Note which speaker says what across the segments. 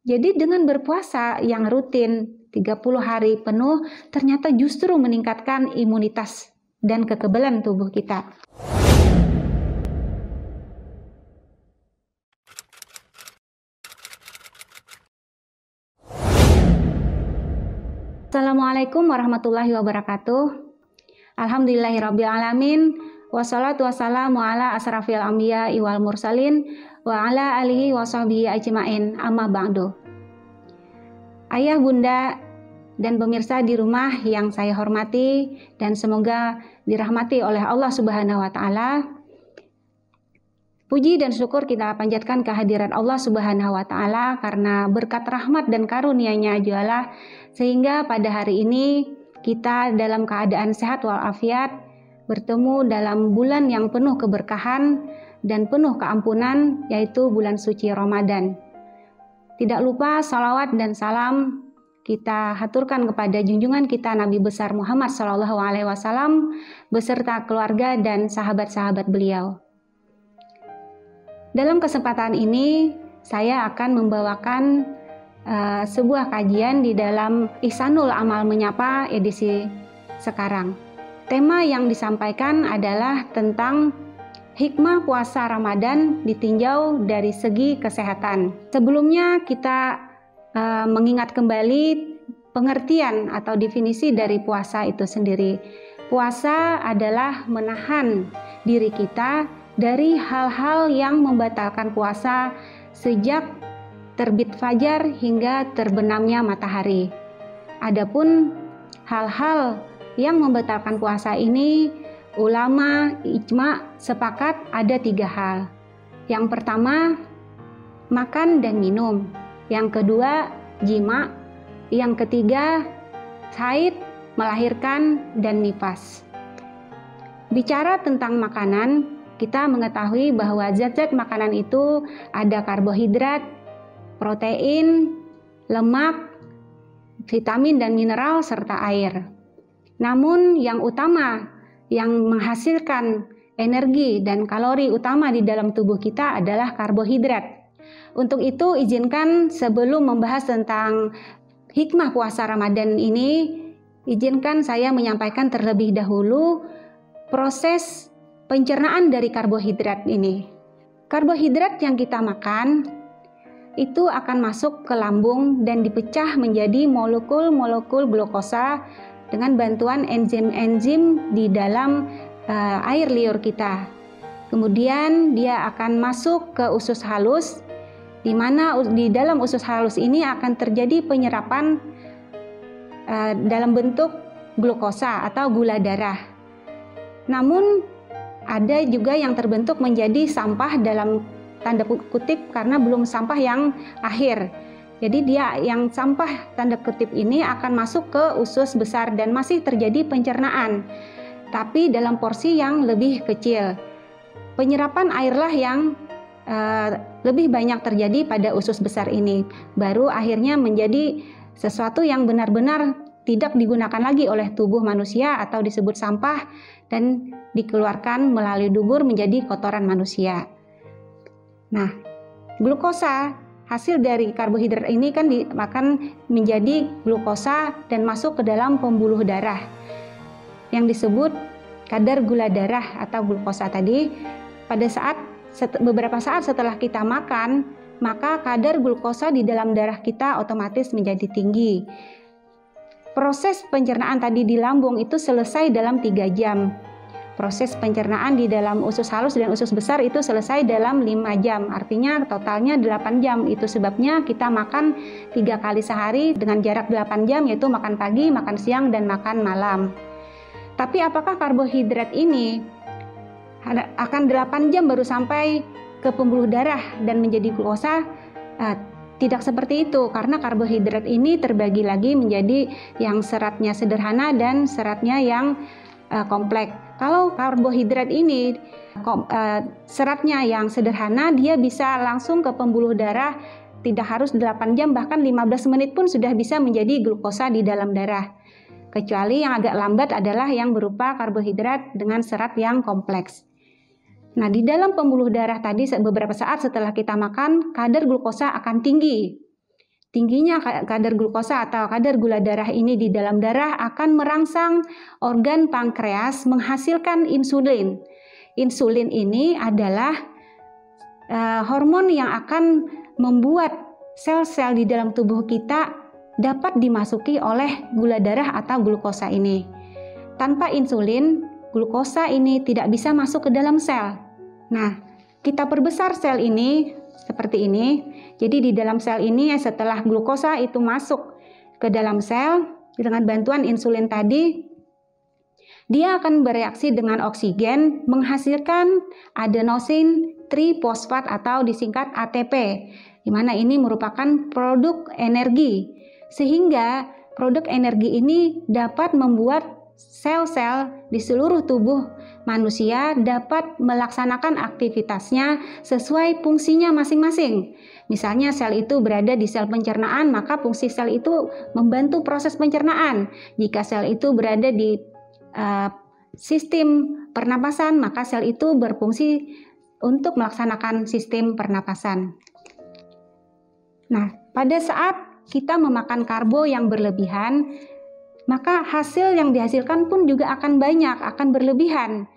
Speaker 1: Jadi dengan berpuasa yang rutin 30 hari penuh ternyata justru meningkatkan imunitas dan kekebalan tubuh kita. Assalamualaikum warahmatullahi wabarakatuh. Alhamdulillahirrabbilalamin. Wassalatu wassalamu ala asrafil anbiya wal mursalin wa ala alihi wa sahbihi ajmain, amma ba'du. Ayah, bunda, dan pemirsa di rumah yang saya hormati dan semoga dirahmati oleh Allah Subhanahu wa Ta'ala. Puji dan syukur kita panjatkan kehadiran Allah Subhanahu wa Ta'ala karena berkat rahmat dan karunia-Nya jualah sehingga pada hari ini kita dalam keadaan sehat walafiat bertemu dalam bulan yang penuh keberkahan dan penuh keampunan, yaitu bulan suci Ramadan. Tidak lupa salawat dan salam kita haturkan kepada junjungan kita Nabi besar Muhammad SAW beserta keluarga dan sahabat-sahabat beliau. Dalam kesempatan ini saya akan membawakan sebuah kajian di dalam Ihsanul Amal Menyapa edisi sekarang. Tema yang disampaikan adalah tentang hikmah puasa Ramadan ditinjau dari segi kesehatan. Sebelumnya kita mengingat kembali pengertian atau definisi dari puasa itu sendiri. Puasa adalah menahan diri kita dari hal-hal yang membatalkan puasa sejak terbit fajar hingga terbenamnya matahari. Adapun hal-hal yang membatalkan puasa ini, ulama ijma sepakat ada 3 hal. Yang pertama, makan dan minum. Yang kedua, jima. Yang ketiga, haid, melahirkan, dan nifas. Bicara tentang makanan, kita mengetahui bahwa zat-zat makanan itu ada karbohidrat, protein, lemak, vitamin dan mineral, serta air. Namun yang utama yang menghasilkan energi dan kalori utama di dalam tubuh kita adalah karbohidrat. Untuk itu izinkan sebelum membahas tentang hikmah puasa Ramadan ini, izinkan saya menyampaikan terlebih dahulu proses pencernaan dari karbohidrat ini. Karbohidrat yang kita makan itu akan masuk ke lambung dan dipecah menjadi molekul-molekul glukosa dengan bantuan enzim-enzim di dalam air liur kita. Kemudian dia akan masuk ke usus halus, di mana di dalam usus halus ini akan terjadi penyerapan dalam bentuk glukosa atau gula darah. Namun ada juga yang terbentuk menjadi sampah dalam tanda kutip karena belum sampah yang akhir. Jadi dia yang sampah tanda kutip ini akan masuk ke usus besar dan masih terjadi pencernaan, tapi dalam porsi yang lebih kecil. Penyerapan airlah yang lebih banyak terjadi pada usus besar ini, baru akhirnya menjadi sesuatu yang benar-benar tidak digunakan lagi oleh tubuh manusia atau disebut sampah dan dikeluarkan melalui dubur menjadi kotoran manusia. Nah, glukosa hasil dari karbohidrat ini kan akan menjadi glukosa dan masuk ke dalam pembuluh darah yang disebut kadar gula darah atau glukosa tadi. Pada beberapa saat setelah kita makan, maka kadar glukosa di dalam darah kita otomatis menjadi tinggi. Proses pencernaan tadi di lambung itu selesai dalam 3 jam. Proses pencernaan di dalam usus halus dan usus besar itu selesai dalam 5 jam. Artinya totalnya 8 jam. Itu sebabnya kita makan 3 kali sehari dengan jarak 8 jam, yaitu makan pagi, makan siang, dan makan malam. Tapi apakah karbohidrat ini akan 8 jam baru sampai ke pembuluh darah dan menjadi glukosa? Tidak seperti itu, karena karbohidrat ini terbagi lagi menjadi yang seratnya sederhana dan seratnya yang kompleks. Kalau karbohidrat ini seratnya yang sederhana, dia bisa langsung ke pembuluh darah, tidak harus 8 jam, bahkan 15 menit pun sudah bisa menjadi glukosa di dalam darah. Kecuali yang agak lambat adalah yang berupa karbohidrat dengan serat yang kompleks. Nah, di dalam pembuluh darah tadi beberapa saat setelah kita makan, kadar glukosa akan tinggi. tingginya kadar glukosa atau kadar gula darah ini di dalam darah akan merangsang organ pankreas menghasilkan insulin. Insulin ini adalah hormon yang akan membuat sel-sel di dalam tubuh kita dapat dimasuki oleh gula darah atau glukosa ini. Tanpa insulin, glukosa ini tidak bisa masuk ke dalam sel. Nah, kita perbesar sel ini seperti ini. Jadi di dalam sel ini setelah glukosa itu masuk ke dalam sel dengan bantuan insulin tadi, dia akan bereaksi dengan oksigen menghasilkan adenosin trifosfat atau disingkat ATP, di mana ini merupakan produk energi. Sehingga produk energi ini dapat membuat sel-sel di seluruh tubuh manusia dapat melaksanakan aktivitasnya sesuai fungsinya masing-masing. Misalnya sel itu berada di sel pencernaan, maka fungsi sel itu membantu proses pencernaan. Jika sel itu berada di sistem pernapasan, maka sel itu berfungsi untuk melaksanakan sistem pernapasan. Nah, pada saat kita memakan karbo yang berlebihan, maka hasil yang dihasilkan pun juga akan banyak, akan berlebihan.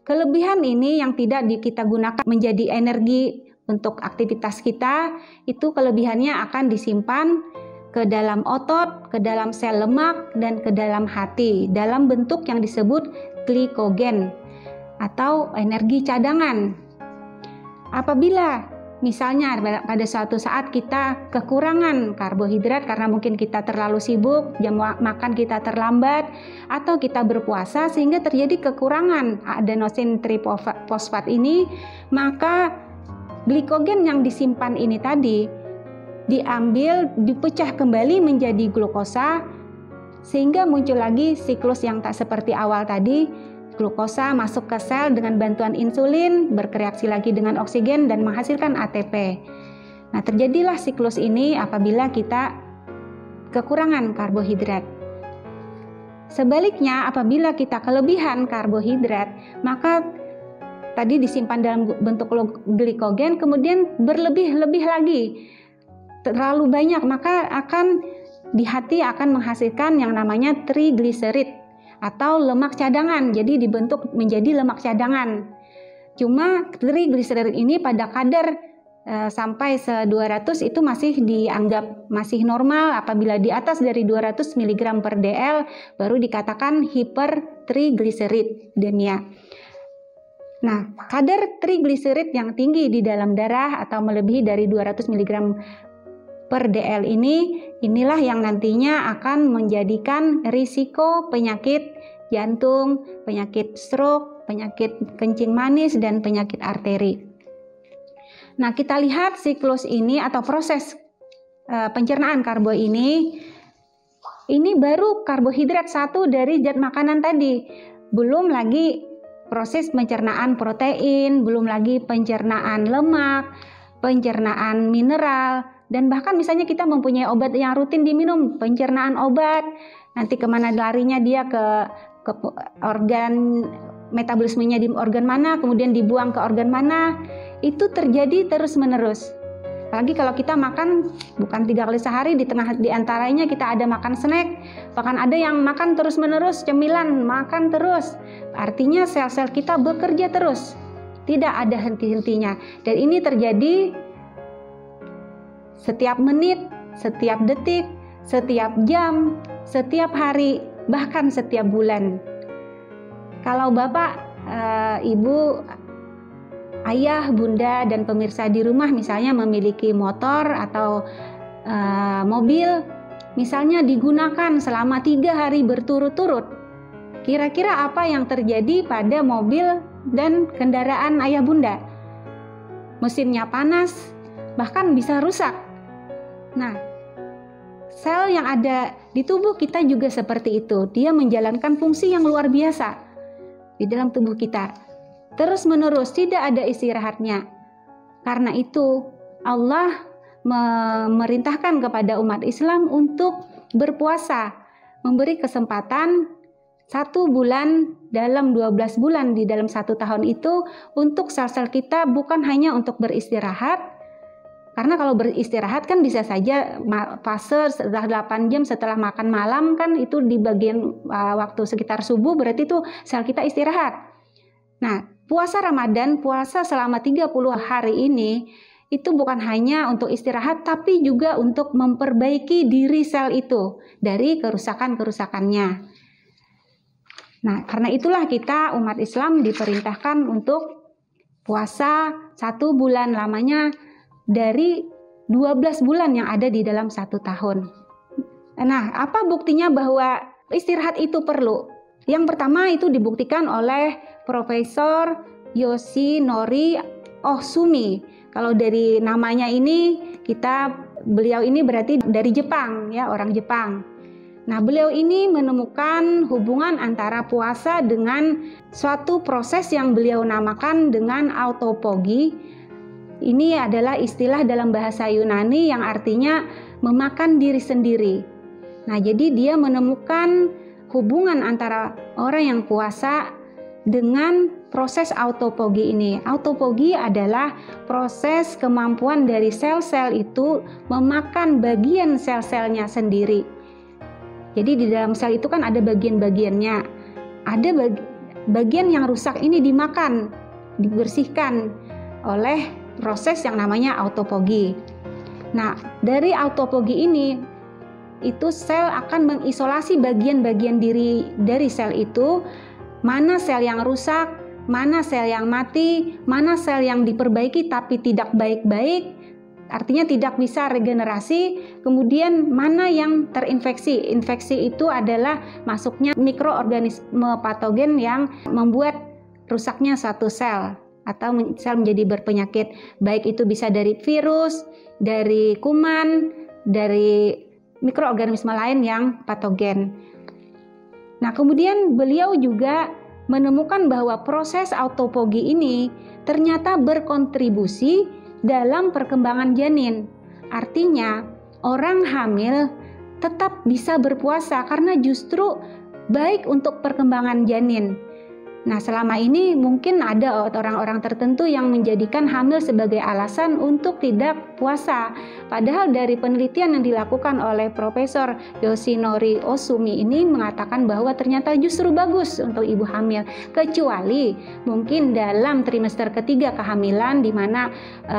Speaker 1: Kelebihan ini yang tidak kita gunakan menjadi energi untuk aktivitas kita, itu kelebihannya akan disimpan ke dalam otot, ke dalam sel lemak, dan ke dalam hati dalam bentuk yang disebut glikogen atau energi cadangan. Apabila misalnya pada suatu saat kita kekurangan karbohidrat karena mungkin kita terlalu sibuk, jam makan kita terlambat, atau kita berpuasa sehingga terjadi kekurangan adenosin trifosfat ini, maka glikogen yang disimpan ini tadi diambil, dipecah kembali menjadi glukosa sehingga muncul lagi siklus yang tak seperti awal tadi. Glukosa masuk ke sel dengan bantuan insulin, berreaksi lagi dengan oksigen dan menghasilkan ATP. Nah, terjadilah siklus ini apabila kita kekurangan karbohidrat. Sebaliknya, apabila kita kelebihan karbohidrat, maka tadi disimpan dalam bentuk glikogen, kemudian berlebih-lebih lagi, terlalu banyak, maka akan di hati akan menghasilkan yang namanya trigliserid atau lemak cadangan, jadi dibentuk menjadi lemak cadangan. Cuma trigliserid ini pada kadar sampai 200 itu masih dianggap masih normal. Apabila di atas dari 200 mg per dl baru dikatakan hipertrigliseridemia. Nah, kadar trigliserid yang tinggi di dalam darah atau melebihi dari 200 mg per dl inilah yang nantinya akan menjadikan risiko penyakit jantung, penyakit stroke, penyakit kencing manis, dan penyakit arteri. Nah, kita lihat siklus ini atau proses pencernaan karbo ini baru karbohidrat satu dari zat makanan tadi, belum lagi proses pencernaan protein, belum lagi pencernaan lemak, pencernaan mineral, dan bahkan misalnya kita mempunyai obat yang rutin diminum, pencernaan obat, nanti kemana larinya dia ke organ, metabolismenya di organ mana, kemudian dibuang ke organ mana, itu terjadi terus menerus. Apalagi kalau kita makan bukan 3 kali sehari, di antaranya kita ada makan snack, bahkan ada yang makan terus menerus, cemilan, makan terus. Artinya sel-sel kita bekerja terus, tidak ada henti-hentinya, dan ini terjadi setiap menit, setiap detik, setiap jam, setiap hari, bahkan setiap bulan. Kalau Bapak, Ibu, Ayah, Bunda, dan pemirsa di rumah misalnya memiliki motor atau mobil, misalnya digunakan selama 3 hari berturut-turut, kira-kira apa yang terjadi pada mobil dan kendaraan Ayah Bunda? Mesinnya panas, bahkan bisa rusak. Nah, sel yang ada di tubuh kita juga seperti itu. Dia menjalankan fungsi yang luar biasa di dalam tubuh kita. Terus menerus, tidak ada istirahatnya. Karena itu, Allah memerintahkan kepada umat Islam untuk berpuasa, memberi kesempatan 1 bulan dalam 12 bulan di dalam 1 tahun itu untuk sel-sel kita bukan hanya untuk beristirahat, Karena kalau beristirahat kan bisa saja fase setelah 8 jam setelah makan malam kan itu di bagian waktu sekitar subuh, berarti itu sel kita istirahat. Nah, puasa Ramadan, puasa selama 30 hari ini itu bukan hanya untuk istirahat tapi juga untuk memperbaiki diri sel itu dari kerusakan-kerusakannya. Nah, karena itulah kita umat Islam diperintahkan untuk puasa 1 bulan lamanya dari 12 bulan yang ada di dalam 1 tahun. Nah, apa buktinya bahwa istirahat itu perlu? Yang pertama itu dibuktikan oleh Profesor Yoshinori Ohsumi. Kalau dari namanya ini beliau ini berarti dari Jepang ya, orang Jepang. Nah, beliau ini menemukan hubungan antara puasa dengan suatu proses yang beliau namakan dengan autophagy. Ini adalah istilah dalam bahasa Yunani yang artinya memakan diri sendiri. Nah, jadi dia menemukan hubungan antara orang yang puasa dengan proses autophagy ini. Autophagy adalah proses kemampuan dari sel-sel itu memakan bagian sel-selnya sendiri. Jadi di dalam sel itu kan ada bagian-bagiannya. Ada bagian yang rusak ini dimakan, dibersihkan oleh proses yang namanya autophagy. Nah, dari autophagy ini itu sel akan mengisolasi bagian-bagian diri dari sel itu, mana sel yang rusak, mana sel yang mati, mana sel yang diperbaiki tapi tidak baik-baik, artinya tidak bisa regenerasi, kemudian mana yang terinfeksi. Infeksi itu adalah masuknya mikroorganisme patogen yang membuat rusaknya suatu sel atau sel menjadi berpenyakit, baik itu bisa dari virus, dari kuman, dari mikroorganisme lain yang patogen. Nah, kemudian beliau juga menemukan bahwa proses autophagy ini ternyata berkontribusi dalam perkembangan janin. Artinya, orang hamil tetap bisa berpuasa karena justru baik untuk perkembangan janin. Nah, selama ini mungkin ada orang-orang tertentu yang menjadikan hamil sebagai alasan untuk tidak puasa. Padahal dari penelitian yang dilakukan oleh Profesor Yoshinori Ohsumi ini mengatakan bahwa ternyata justru bagus untuk ibu hamil. Kecuali mungkin dalam trimester ketiga kehamilan di mana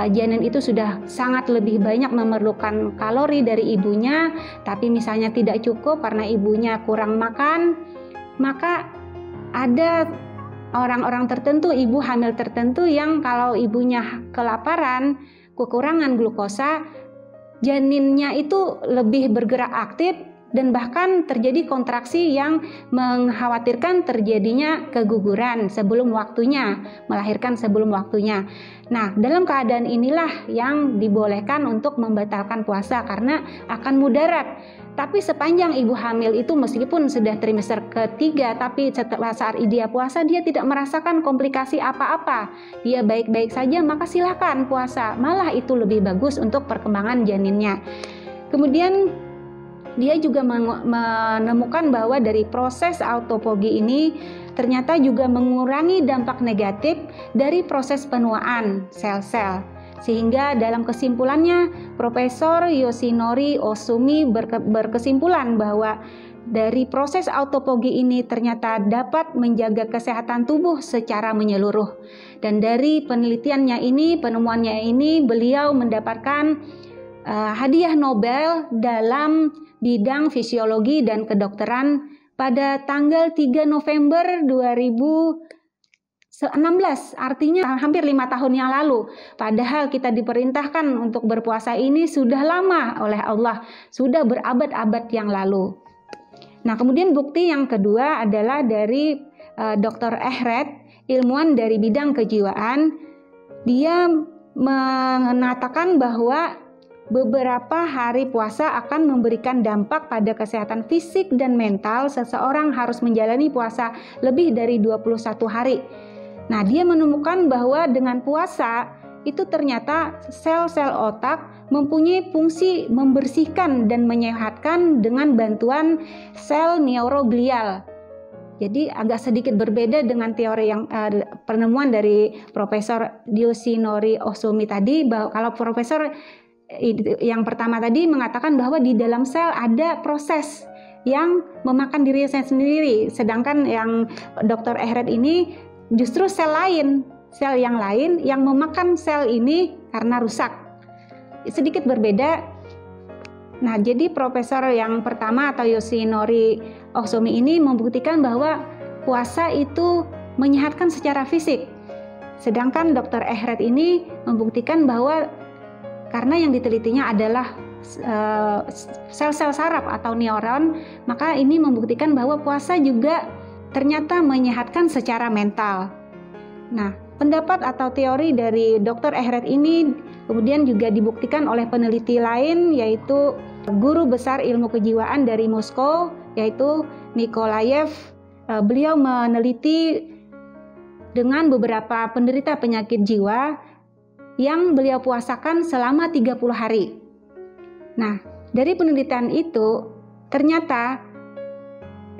Speaker 1: janin itu sudah sangat lebih banyak memerlukan kalori dari ibunya, tapi misalnya tidak cukup karena ibunya kurang makan, maka ada orang-orang tertentu, ibu hamil tertentu yang kalau ibunya kelaparan, kekurangan glukosa, janinnya itu lebih bergerak aktif dan bahkan terjadi kontraksi yang mengkhawatirkan terjadinya keguguran sebelum waktunya, melahirkan sebelum waktunya. Nah, dalam keadaan inilah yang dibolehkan untuk membatalkan puasa karena akan mudarat. Tapi sepanjang ibu hamil itu meskipun sudah trimester ketiga, tapi setelah saat dia puasa dia tidak merasakan komplikasi apa-apa, dia baik-baik saja, maka silakan puasa. Malah itu lebih bagus untuk perkembangan janinnya. Kemudian dia juga menemukan bahwa dari proses autophagy ini ternyata juga mengurangi dampak negatif dari proses penuaan sel-sel. Sehingga dalam kesimpulannya Profesor Yoshinori Ohsumi berkesimpulan bahwa dari proses autophagy ini ternyata dapat menjaga kesehatan tubuh secara menyeluruh. Dan dari penelitiannya ini, penemuannya ini, beliau mendapatkan hadiah Nobel dalam bidang fisiologi dan kedokteran pada tanggal 3 November 2016, artinya hampir 5 tahun yang lalu. Padahal kita diperintahkan untuk berpuasa ini sudah lama oleh Allah, sudah berabad-abad yang lalu. Nah, kemudian bukti yang kedua adalah dari Dr. Ehret, ilmuwan dari bidang kejiwaan. Dia mengatakan bahwa beberapa hari puasa akan memberikan dampak pada kesehatan fisik dan mental. Seseorang harus menjalani puasa lebih dari 21 hari. Nah, dia menemukan bahwa dengan puasa itu ternyata sel-sel otak mempunyai fungsi membersihkan dan menyehatkan dengan bantuan sel neuroglial. Jadi agak sedikit berbeda dengan teori yang penemuan dari Profesor Yoshinori Ohsumi tadi, bahwa kalau Profesor yang pertama tadi mengatakan bahwa di dalam sel ada proses yang memakan dirinya sendiri, sedangkan yang Dr. Ehret ini justru sel yang lain yang memakan sel ini karena rusak. Sedikit berbeda. Nah, jadi profesor yang pertama atau Yoshinori Ohsumi ini membuktikan bahwa puasa itu menyehatkan secara fisik. Sedangkan Dr. Ehret ini membuktikan bahwa karena yang ditelitinya adalah sel-sel saraf atau neuron, maka ini membuktikan bahwa puasa juga ternyata menyehatkan secara mental. Nah, pendapat atau teori dari Dr. Ehret ini kemudian juga dibuktikan oleh peneliti lain, yaitu guru besar ilmu kejiwaan dari Moskow, yaitu Nikolayev. Beliau meneliti dengan beberapa penderita penyakit jiwa yang beliau puasakan selama 30 hari. Nah, dari penelitian itu ternyata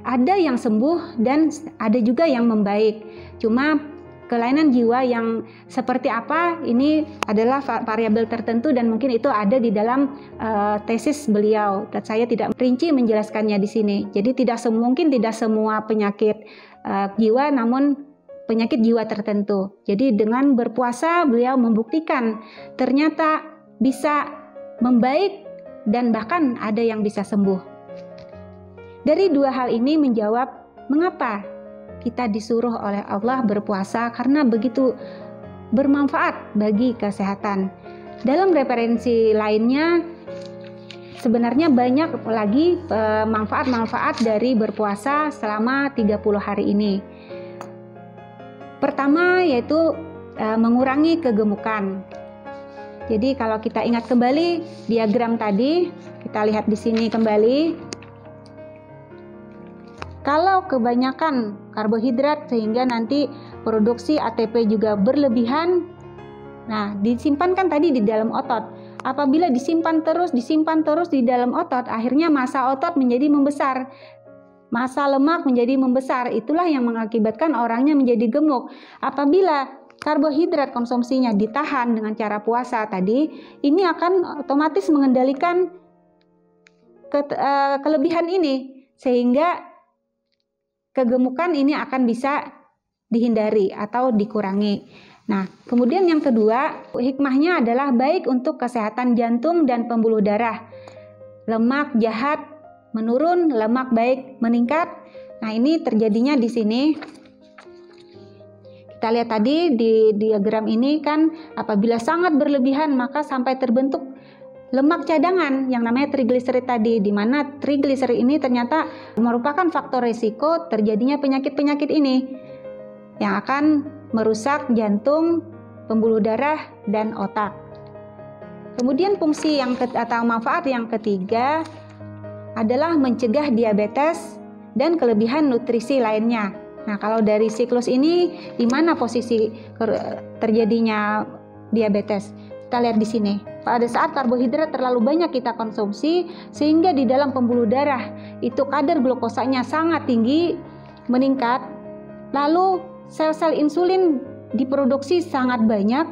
Speaker 1: ada yang sembuh dan ada juga yang membaik. Cuma kelainan jiwa yang seperti apa ini adalah variabel tertentu dan mungkin itu ada di dalam tesis beliau. Dan saya tidak rinci menjelaskannya di sini. Jadi mungkin tidak semua penyakit jiwa, namun penyakit jiwa tertentu. Jadi dengan berpuasa beliau membuktikan ternyata bisa membaik dan bahkan ada yang bisa sembuh. Dari dua hal ini menjawab mengapa kita disuruh oleh Allah berpuasa, karena begitu bermanfaat bagi kesehatan. Dalam referensi lainnya sebenarnya banyak lagi manfaat-manfaat dari berpuasa selama 30 hari ini. Pertama yaitu mengurangi kegemukan. Jadi kalau kita ingat kembali diagram tadi, kita lihat di sini kembali. Kalau kebanyakan karbohidrat sehingga nanti produksi ATP juga berlebihan, nah disimpan kan tadi di dalam otot. Apabila disimpan terus di dalam otot, akhirnya massa otot menjadi membesar. Massa lemak menjadi membesar, itulah yang mengakibatkan orangnya menjadi gemuk. Apabila karbohidrat konsumsinya ditahan dengan cara puasa tadi, ini akan otomatis mengendalikan kelebihan ini, sehingga kegemukan ini akan bisa dihindari atau dikurangi. Nah, kemudian yang kedua, hikmahnya adalah baik untuk kesehatan jantung dan pembuluh darah. Lemak jahat menurun, lemak baik meningkat. Nah, ini terjadinya di sini. Kita lihat tadi di diagram ini kan apabila sangat berlebihan maka sampai terbentuk lemak cadangan yang namanya trigliserid tadi, di mana trigliserid ini ternyata merupakan faktor risiko terjadinya penyakit-penyakit ini yang akan merusak jantung, pembuluh darah, dan otak. Kemudian fungsi atau manfaat yang ketiga adalah mencegah diabetes dan kelebihan nutrisi lainnya. Nah, kalau dari siklus ini di mana posisi terjadinya diabetes? Kita lihat di sini. Pada saat karbohidrat terlalu banyak kita konsumsi sehingga di dalam pembuluh darah itu kadar glukosanya sangat tinggi, meningkat. Lalu sel-sel insulin diproduksi sangat banyak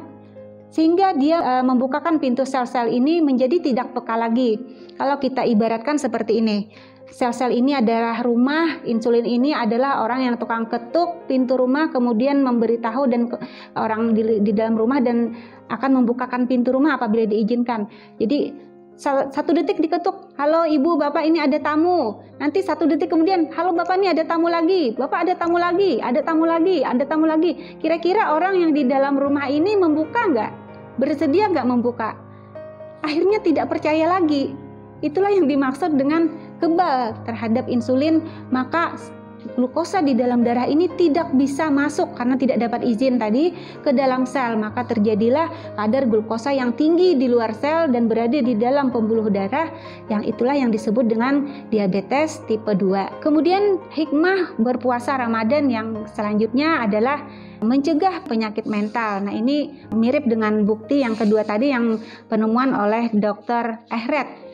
Speaker 1: sehingga dia membukakan pintu sel-sel ini menjadi tidak peka lagi. Kalau kita ibaratkan seperti ini, sel-sel ini adalah rumah, insulin ini adalah orang yang tukang ketuk pintu rumah kemudian memberitahu dan orang di dalam rumah dan akan membukakan pintu rumah apabila diizinkan. Jadi 1 detik diketuk, halo ibu, bapak ini ada tamu. Nanti 1 detik kemudian, halo bapak ini ada tamu lagi, bapak ada tamu lagi, ada tamu lagi, ada tamu lagi. Kira-kira orang yang di dalam rumah ini membuka nggak? Bersedia nggak membuka? Akhirnya tidak percaya lagi. Itulah yang dimaksud dengan kebal terhadap insulin, maka glukosa di dalam darah ini tidak bisa masuk karena tidak dapat izin tadi ke dalam sel, maka terjadilah kadar glukosa yang tinggi di luar sel dan berada di dalam pembuluh darah, yang itulah yang disebut dengan diabetes tipe 2. Kemudian hikmah berpuasa Ramadan yang selanjutnya adalah mencegah penyakit mental. Nah, ini mirip dengan bukti yang kedua tadi yang penemuan oleh Dr. Ehret.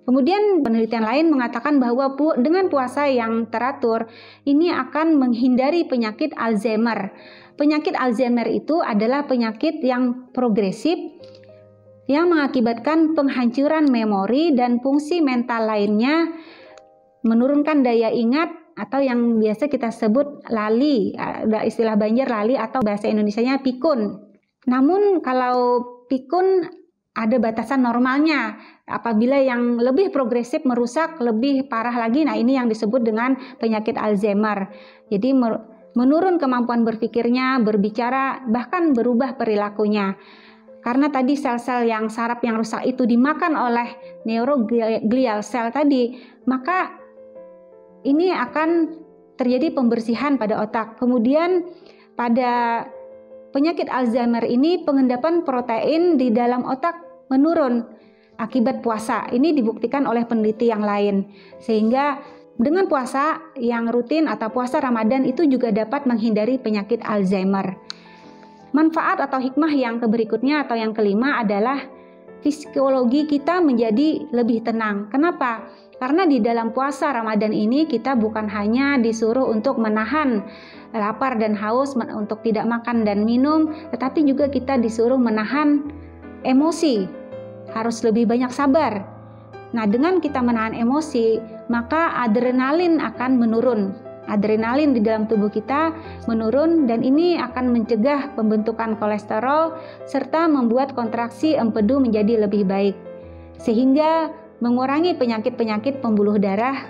Speaker 1: Kemudian penelitian lain mengatakan bahwa dengan puasa yang teratur ini akan menghindari penyakit Alzheimer. Penyakit Alzheimer itu adalah penyakit yang progresif yang mengakibatkan penghancuran memori dan fungsi mental lainnya, menurunkan daya ingat atau yang biasa kita sebut lali, ada istilah Banjar lali atau bahasa Indonesianya pikun. Namun kalau pikun ada batasan normalnya. Apabila yang lebih progresif merusak lebih parah lagi, nah ini yang disebut dengan penyakit Alzheimer. Jadi menurun kemampuan berpikirnya, berbicara, bahkan berubah perilakunya. Karena tadi sel-sel yang saraf yang rusak itu dimakan oleh neuroglial cell tadi, maka ini akan terjadi pembersihan pada otak. Kemudian pada penyakit Alzheimer ini pengendapan protein di dalam otak menurun akibat puasa. Ini dibuktikan oleh peneliti yang lain. Sehingga dengan puasa yang rutin atau puasa Ramadan itu juga dapat menghindari penyakit Alzheimer. Manfaat atau hikmah yang berikutnya atau yang kelima adalah psikologi kita menjadi lebih tenang. Kenapa? Karena di dalam puasa Ramadan ini kita bukan hanya disuruh untuk menahan lapar dan haus, untuk tidak makan dan minum, tetapi juga kita disuruh menahan emosi, harus lebih banyak sabar. Nah, dengan kita menahan emosi, maka adrenalin akan menurun. Adrenalin di dalam tubuh kita menurun dan ini akan mencegah pembentukan kolesterol serta membuat kontraksi empedu menjadi lebih baik. Sehingga mengurangi penyakit-penyakit pembuluh darah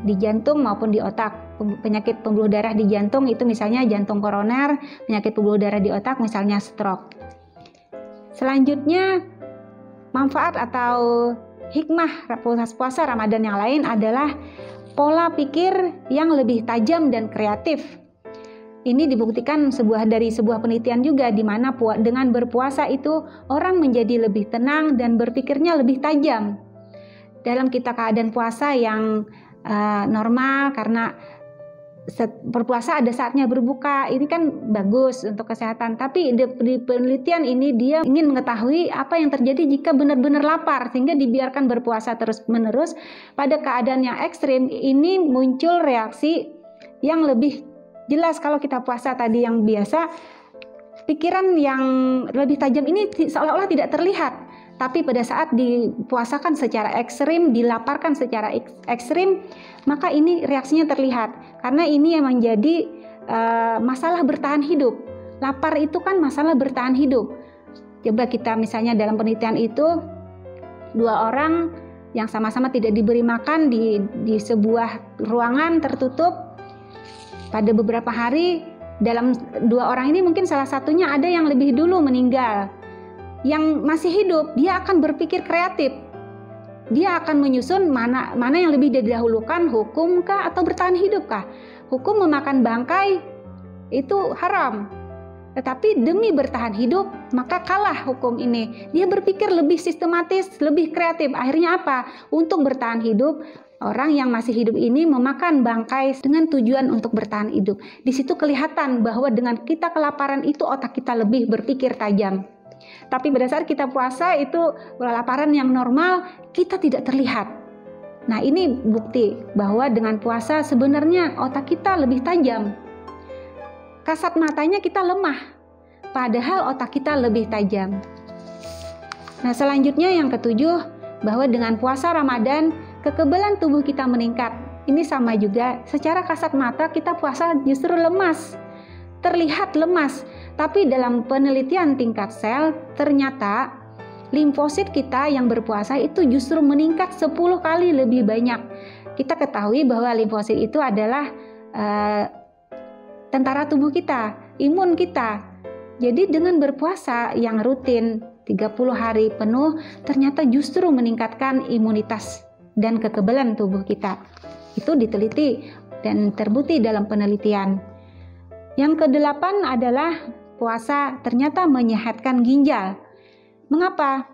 Speaker 1: di jantung maupun di otak. Penyakit pembuluh darah di jantung itu misalnya jantung koroner, penyakit pembuluh darah di otak misalnya stroke. Selanjutnya, manfaat atau hikmah puasa Ramadan yang lain adalah pola pikir yang lebih tajam dan kreatif. Ini dibuktikan dari sebuah penelitian juga, di mana dengan berpuasa itu orang menjadi lebih tenang dan berpikirnya lebih tajam. Dalam kita keadaan puasa yang normal, karena berpuasa ada saatnya berbuka, ini kan bagus untuk kesehatan. Tapi di penelitian ini dia ingin mengetahui apa yang terjadi jika benar-benar lapar, sehingga dibiarkan berpuasa terus-menerus. Pada keadaan yang ekstrim ini muncul reaksi yang lebih jelas. Kalau kita puasa tadi yang biasa, pikiran yang lebih tajam ini seolah-olah tidak terlihat. Tapi pada saat dipuasakan secara ekstrim, dilaparkan secara ekstrim, maka ini reaksinya terlihat. Karena ini yang menjadi masalah bertahan hidup. Lapar itu kan masalah bertahan hidup. Coba kita misalnya dalam penelitian itu, 2 orang yang sama-sama tidak diberi makan di sebuah ruangan tertutup pada beberapa hari. Dalam 2 orang ini mungkin salah satunya ada yang lebih dulu meninggal. Yang masih hidup, dia akan berpikir kreatif. Dia akan menyusun mana yang lebih didahulukan, hukum kah atau bertahan hidup kah? Hukum memakan bangkai itu haram. Tetapi demi bertahan hidup, maka kalah hukum ini. Dia berpikir lebih sistematis, lebih kreatif. Akhirnya apa? Untuk bertahan hidup, orang yang masih hidup ini memakan bangkai dengan tujuan untuk bertahan hidup. Di situ kelihatan bahwa dengan kita kelaparan itu otak kita lebih berpikir tajam. Tapi pada saat kita puasa itu kelaparan yang normal, kita tidak terlihat. Nah, ini bukti bahwa dengan puasa sebenarnya otak kita lebih tajam. Kasat matanya kita lemah, padahal otak kita lebih tajam. Nah, selanjutnya yang ketujuh, bahwa dengan puasa Ramadan kekebalan tubuh kita meningkat. Ini sama juga, secara kasat mata kita puasa justru lemas, terlihat lemas. Tapi dalam penelitian tingkat sel, ternyata limfosit kita yang berpuasa itu justru meningkat 10 kali lebih banyak. Kita ketahui bahwa limfosit itu adalah tentara tubuh kita, imun kita. Jadi dengan berpuasa yang rutin 30 hari penuh, ternyata justru meningkatkan imunitas dan kekebalan tubuh kita. Itu diteliti dan terbukti dalam penelitian. Yang ke-8 adalah puasa ternyata menyehatkan ginjal. Mengapa?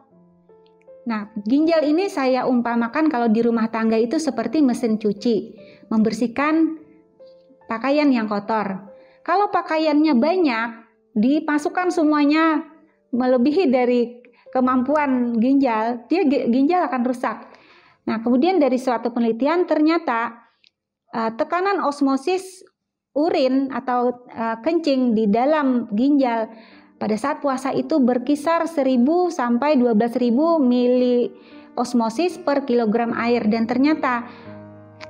Speaker 1: Nah, ginjal ini saya umpamakan kalau di rumah tangga itu seperti mesin cuci, membersihkan pakaian yang kotor. Kalau pakaiannya banyak, dimasukkan semuanya melebihi dari kemampuan ginjal, ginjal akan rusak. Nah, kemudian dari suatu penelitian ternyata tekanan osmosis urin atau kencing di dalam ginjal Pada saat puasa itu berkisar 1000 sampai 12.000 mili osmosis per kilogram air, dan ternyata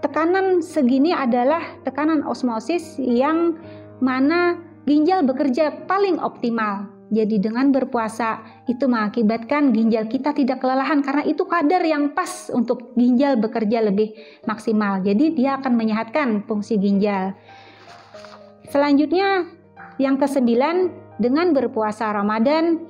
Speaker 1: tekanan segini adalah tekanan osmosis yang mana ginjal bekerja paling optimal. Jadi dengan berpuasa itu mengakibatkan ginjal kita tidak kelelahan karena itu kadar yang pas untuk ginjal bekerja lebih maksimal. Jadi dia akan menyehatkan fungsi ginjal. Selanjutnya yang ke-9, dengan berpuasa Ramadan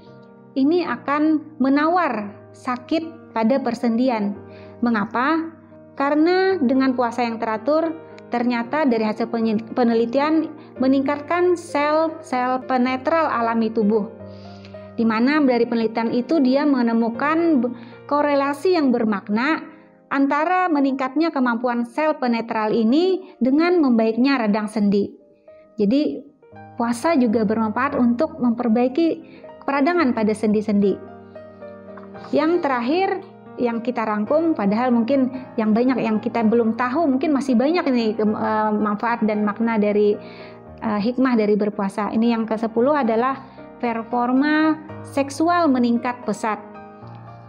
Speaker 1: ini akan menawar sakit pada persendian. Mengapa? Karena dengan puasa yang teratur ternyata dari hasil penelitian meningkatkan sel-sel penetral alami tubuh. Di mana dari penelitian itu dia menemukan korelasi yang bermakna antara meningkatnya kemampuan sel penetral ini dengan membaiknya radang sendi. Jadi puasa juga bermanfaat untuk memperbaiki peradangan pada sendi-sendi. Yang terakhir yang kita rangkum, padahal mungkin yang banyak yang kita belum tahu, mungkin masih banyak ini manfaat dan makna dari hikmah dari berpuasa. Ini yang ke-10 adalah performa seksual meningkat pesat.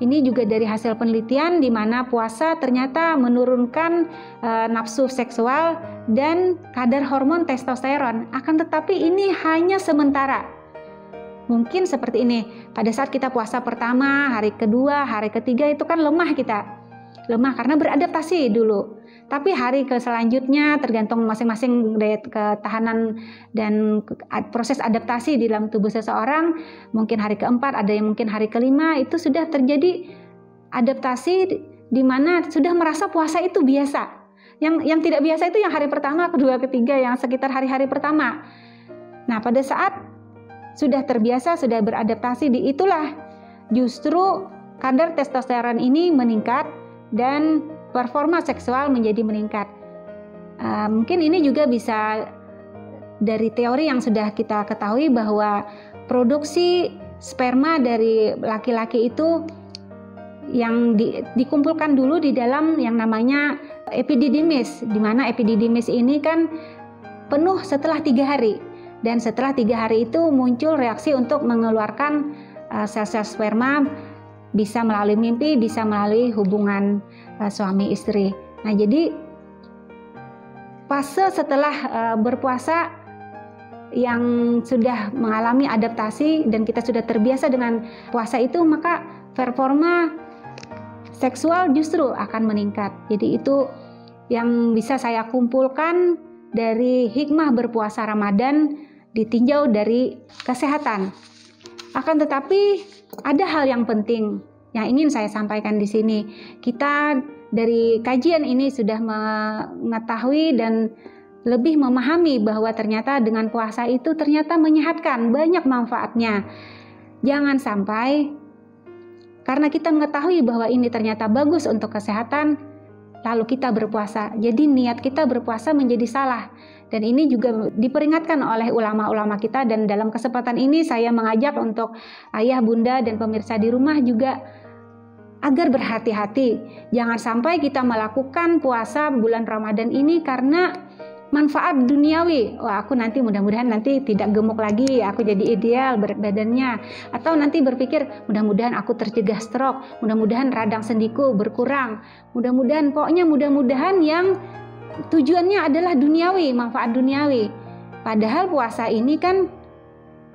Speaker 1: Ini juga dari hasil penelitian di mana puasa ternyata menurunkan nafsu seksual dan kadar hormon testosteron. Akan tetapi ini hanya sementara. Mungkin seperti ini, pada saat kita puasa pertama, hari kedua, hari ketiga itu kan lemah kita. Lemah karena beradaptasi dulu. Tapi hari selanjutnya tergantung masing-masing daya ketahanan dan proses adaptasi di dalam tubuh seseorang. Mungkin hari keempat, ada yang mungkin hari kelima itu sudah terjadi adaptasi di mana sudah merasa puasa itu biasa. Yang tidak biasa itu yang hari pertama, kedua, ketiga, yang sekitar hari-hari pertama. Nah, pada saat sudah terbiasa, sudah beradaptasi itulah justru kadar testosteron ini meningkat dan performa seksual menjadi meningkat. Mungkin ini juga bisa dari teori yang sudah kita ketahui bahwa produksi sperma dari laki-laki itu yang dikumpulkan dulu di dalam yang namanya epididymis, di mana epididymis ini kan penuh setelah 3 hari. Dan setelah 3 hari itu muncul reaksi untuk mengeluarkan sel-sel sperma, bisa melalui mimpi, bisa melalui hubungan suami istri. Nah, jadi fase setelah berpuasa yang sudah mengalami adaptasi dan kita sudah terbiasa dengan puasa itu, maka performa seksual justru akan meningkat. Jadi itu yang bisa saya kumpulkan dari hikmah berpuasa Ramadan ditinjau dari kesehatan. Akan tetapi ada hal yang penting yang ingin saya sampaikan di sini. Kita dari kajian ini sudah mengetahui dan lebih memahami bahwa ternyata dengan puasa itu ternyata menyehatkan, banyak manfaatnya. Jangan sampai karena kita mengetahui bahwa ini ternyata bagus untuk kesehatan, lalu kita berpuasa. Jadi niat kita berpuasa menjadi salah. Dan ini juga diperingatkan oleh ulama-ulama kita, dan dalam kesempatan ini saya mengajak untuk ayah, bunda, dan pemirsa di rumah juga agar berhati-hati. Jangan sampai kita melakukan puasa bulan Ramadan ini karena manfaat duniawi. Wah, aku nanti mudah-mudahan nanti tidak gemuk lagi, aku jadi ideal berat badannya. Atau nanti berpikir mudah-mudahan aku tercegah stroke, mudah-mudahan radang sendiku berkurang. Mudah-mudahan yang tujuannya adalah duniawi, manfaat duniawi. Padahal puasa ini kan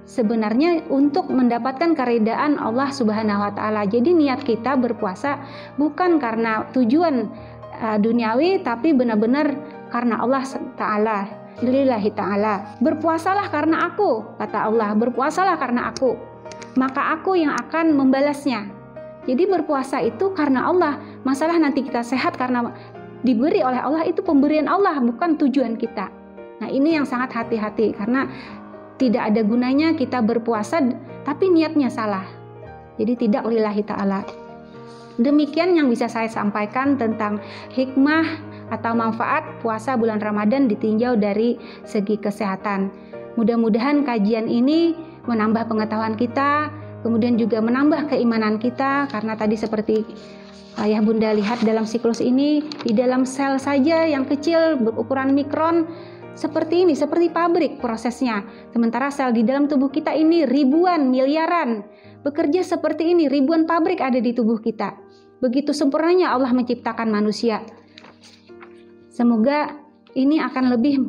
Speaker 1: sebenarnya untuk mendapatkan keridaan Allah Subhanahu wa taala. Jadi niat kita berpuasa bukan karena tujuan duniawi, tapi benar-benar karena Allah taala. Lillahi ta'ala. Berpuasalah karena aku, kata Allah. Berpuasalah karena aku, maka aku yang akan membalasnya. Jadi berpuasa itu karena Allah. Masalah nanti kita sehat karena diberi oleh Allah, itu pemberian Allah, bukan tujuan kita. Nah, ini yang sangat hati-hati karena tidak ada gunanya kita berpuasa tapi niatnya salah. Jadi tidak lillahi ta'ala. Demikian yang bisa saya sampaikan tentang hikmah atau manfaat puasa bulan Ramadan ditinjau dari segi kesehatan. Mudah-mudahan kajian ini menambah pengetahuan kita, kemudian juga menambah keimanan kita, karena tadi seperti ayah bunda lihat dalam siklus ini, di dalam sel saja yang kecil berukuran mikron seperti ini, seperti pabrik prosesnya. Sementara sel di dalam tubuh kita ini ribuan, miliaran, bekerja seperti ini, ribuan pabrik ada di tubuh kita. Begitu sempurnanya Allah menciptakan manusia. Semoga ini akan lebih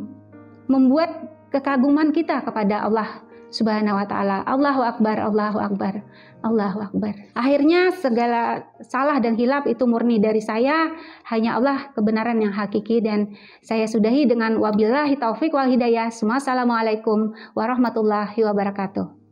Speaker 1: membuat kekaguman kita kepada Allah Subhanahu wa ta'ala. Allahu Akbar, Allahu Akbar, Allahu Akbar. Akhirnya segala salah dan hilaf itu murni dari saya. Hanya Allah kebenaran yang hakiki. Dan saya sudahi dengan wabillahi taufik wal hidayah. Assalamualaikum warahmatullahi wabarakatuh.